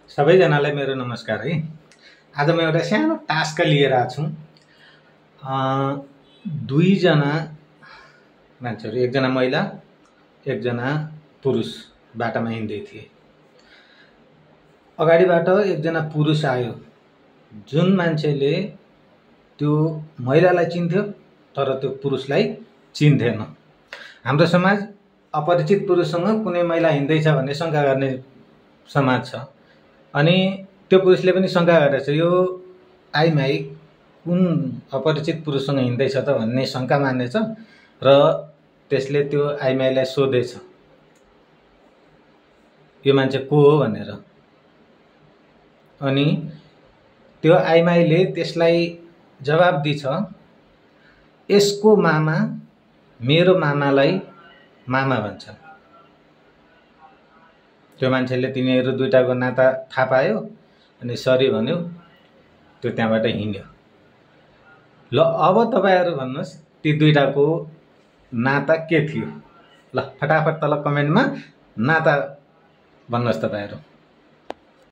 सबैजनालाई मेरो नमस्कार है। आज म एउटा सानो टास्क लिएर आएको छु। दुईजना मान्छेहरू, एकजना महिला एकजना पुरुष बाटामा हिँड्दै थिए। अगाडिबाट एकजना पुरुष आयो, जुन मान्छेले त्यो महिलालाई चिन्थ्यो तर त्यो पुरुषलाई चिन्थेन। हाम्रो समाज अपरिचित पुरुषसँग कुनै महिला हिँड्दैछ भन्ने शंका गर्ने समाज छ। अनि त्यो पुरुषले पनि शंका गरेछ, यो आइमाई कुन अपरिचित पुरुषसँग हिँड्दैछ त भन्ने शंका मान्नेछ र त्यसले त्यो आइमाईलाई सोधेछ यो मान्छे को हो भनेर। अनि त्यो आइमाईले त्यसलाई जवाब दिन्छ, यसको मामा मेरो मामालाई मामा भन्छ। त्यो मान्छेले तिनीहरू दुईटाको नाता थाहा पायो अनि सरी भन्यो, त्यो त्यहाँबाट हिँड्यो। ल अब तपाईहरु भन्नुस् ती दुईटाको नाता के थियो? ल फटाफट तल कमेन्टमा नाता भन्नुस् तपाईहरु।